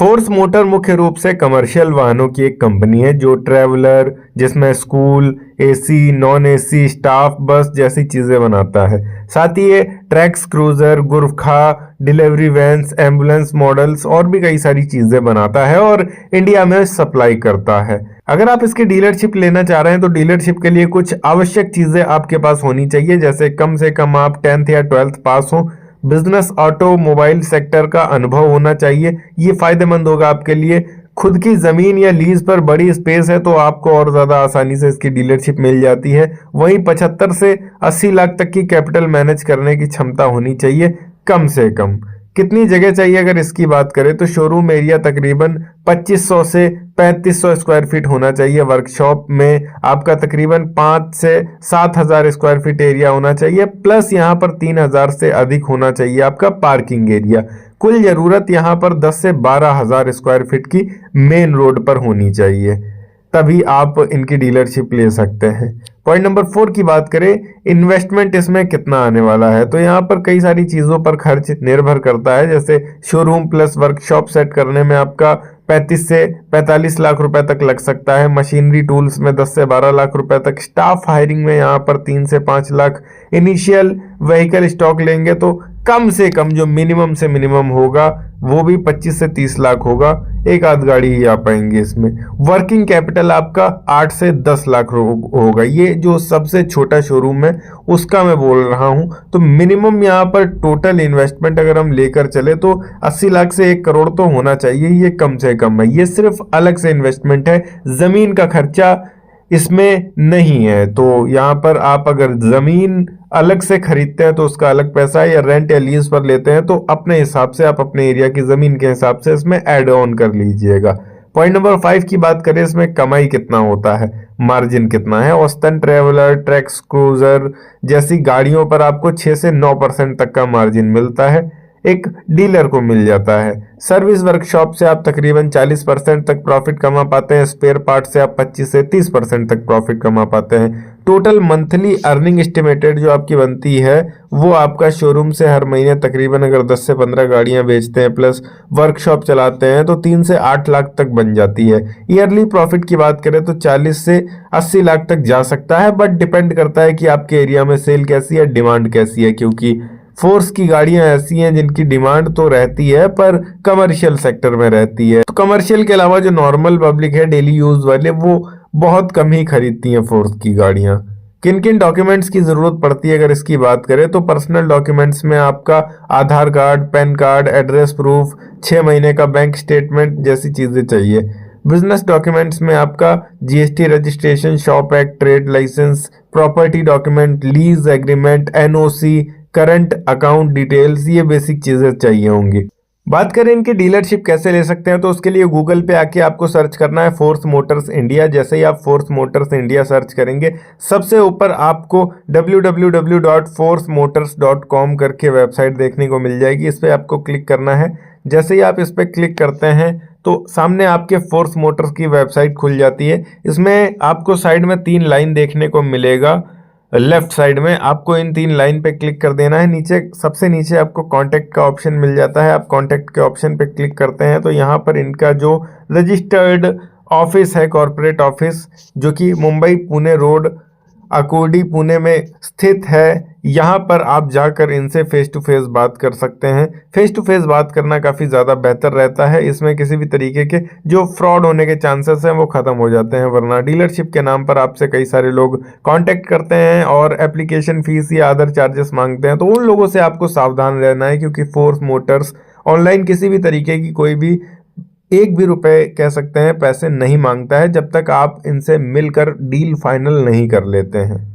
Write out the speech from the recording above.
Force motor मुख्य रूप से कमर्शियल वाहनों की एक कंपनी है जो ट्रैवलर, जिसमें school, AC, non AC, staff बस जैसी चीजें बनाता है। साथ ही ये tracks, cruiser, Gurkha, delivery vans, ambulance models और भी कई सारी चीजें बनाता है और इंडिया में सप्लाई करता है। अगर आप इसकी डीलरशिप लेना चाह रहे हैं तो डीलरशिप के लिए कुछ आवश्यक चीजें आपके पास होनी चाहिए, जैसे कम से कम आप 10th या 12th पास हो, बिजनेस ऑटोमोबाइल सेक्टर का अनुभव होना चाहिए। ये फायदेमंद होगा आपके लिए। खुद की जमीन या लीज पर बड़ी स्पेस है तो आपको और ज्यादा आसानी से इसकी डीलरशिप मिल जाती है। वहीं 75 से 80 लाख तक की कैपिटल मैनेज करने की क्षमता होनी चाहिए कम से कम। कितनी जगह चाहिए अगर इसकी बात करें तो शोरूम एरिया तकरीबन 2500 से 3500 स्क्वायर फीट होना चाहिए। वर्कशॉप में आपका तकरीबन 5 से 7000 स्क्वायर फीट एरिया होना चाहिए, प्लस यहाँ पर 3000 से अधिक होना चाहिए आपका पार्किंग एरिया। कुल जरूरत यहाँ पर 10 से 12,000 स्क्वायर फीट की मेन रोड पर होनी चाहिए, तभी आप इनकी डीलरशिप ले सकते हैं। पॉइंट नंबर 4 की बात करें, इन्वेस्टमेंट इसमें कितना आने वाला है, तो यहाँ पर कई सारी चीज़ों पर खर्च निर्भर करता है। जैसे शोरूम प्लस वर्कशॉप सेट करने में आपका 35 से 45 लाख रुपए तक लग सकता है। मशीनरी टूल्स में 10 से 12 लाख रुपए तक। स्टाफ हायरिंग में यहाँ पर 3 से 5 लाख। इनिशियल व्हीकल स्टॉक लेंगे तो कम से कम जो मिनिमम से मिनिमम होगा वो भी 25 से 30 लाख होगा। एक आध गाड़ी ही आ पाएंगे इसमें। वर्किंग कैपिटल आपका 8 से 10 लाख होगा। ये जो सबसे छोटा शोरूम है उसका मैं बोल रहा हूं। तो मिनिमम यहाँ पर टोटल इन्वेस्टमेंट अगर हम लेकर चले तो 80 लाख से 1 करोड़ तो होना चाहिए। ये कम से कम है। ये सिर्फ अलग से इन्वेस्टमेंट है, जमीन का खर्चा इसमें नहीं है। तो यहाँ पर आप अगर जमीन अलग से खरीदते हैं तो उसका अलग पैसा है, या रेंट या लीज पर लेते हैं तो अपने हिसाब से आप अपने एरिया की जमीन के हिसाब से इसमें ऐड ऑन कर लीजिएगा। पॉइंट नंबर 5 की बात करें, इसमें कमाई कितना होता है, मार्जिन कितना है। औसतन ट्रैवलर, ट्रैक्स, क्रूजर जैसी गाड़ियों पर आपको 6 से 9% तक का मार्जिन मिलता है, एक डीलर को मिल जाता है। सर्विस वर्कशॉप से आप तकरीबन 40% तक प्रॉफिट कमा पाते हैं। स्पेयर पार्ट से आप 25 से 30% तक प्रॉफिट कमा पाते हैं। टोटल मंथली अर्निंग एस्टिमेटेड जो आपकी बनती है वो आपका शोरूम से हर महीने तकरीबन अगर 10 से 15 गाड़ियां बेचते हैं प्लस वर्कशॉप चलाते हैं तो 3 से 8 लाख तक बन जाती है। ईयरली प्रॉफिट की बात करें तो 40 से 80 लाख तक जा सकता है, बट डिपेंड करता है कि आपके एरिया में सेल कैसी है, डिमांड कैसी है। क्योंकि फोर्स की गाड़ियां ऐसी हैं जिनकी डिमांड तो रहती है पर कमर्शियल सेक्टर में रहती है। तो कमर्शियल के अलावा जो नॉर्मल पब्लिक है, डेली यूज वाले, वो बहुत कम ही खरीदती हैं फोर्स की गाड़ियां। किन किन डॉक्यूमेंट्स की जरूरत पड़ती है अगर इसकी बात करें तो पर्सनल डॉक्यूमेंट्स में आपका Aadhaar card, PAN card, address proof, 6 महीने का बैंक स्टेटमेंट जैसी चीजें चाहिए। बिजनेस डॉक्यूमेंट्स में आपका GST registration, shop act, trade licence, property document, lease agreement, NOC, current account details, ये बेसिक चीजें चाहिए होंगी। बात करें इनकी डीलरशिप कैसे ले सकते हैं तो उसके लिए गूगल पे आके आपको सर्च करना है फोर्स मोटर्स इंडिया। जैसे ही आप फोर्स मोटर्स इंडिया सर्च करेंगे सबसे ऊपर आपको www.forcemotors.com करके वेबसाइट देखने को मिल जाएगी। इस पर आपको क्लिक करना है। जैसे ही आप इस पर क्लिक करते हैं तो सामने आपके फोर्स मोटर्स की वेबसाइट खुल जाती है। इसमें आपको साइड में 3 लाइन देखने को मिलेगा। लेफ्ट साइड में आपको इन 3 लाइन पे क्लिक कर देना है। नीचे सबसे नीचे आपको कांटेक्ट का ऑप्शन मिल जाता है। आप कांटेक्ट के ऑप्शन पे क्लिक करते हैं तो यहाँ पर इनका जो रजिस्टर्ड ऑफिस है, कॉरपोरेट ऑफिस, जो कि मुंबई पुणे रोड, अकोडी, पुणे में स्थित है, यहाँ पर आप जाकर इनसे फेस टू फेस बात कर सकते हैं। फेस टू फेस बात करना काफ़ी ज़्यादा बेहतर रहता है। इसमें किसी भी तरीके के जो फ्रॉड होने के चांसेस हैं वो ख़त्म हो जाते हैं। वरना डीलरशिप के नाम पर आपसे कई सारे लोग कांटेक्ट करते हैं और एप्लीकेशन फीस या अदर चार्जेस मांगते हैं, तो उन लोगों से आपको सावधान रहना है। क्योंकि फोर्स मोटर्स ऑनलाइन किसी भी तरीके की कोई भी 1 भी रुपए कह सकते हैं पैसे नहीं मांगता है जब तक आप इनसे मिलकर डील फाइनल नहीं कर लेते हैं।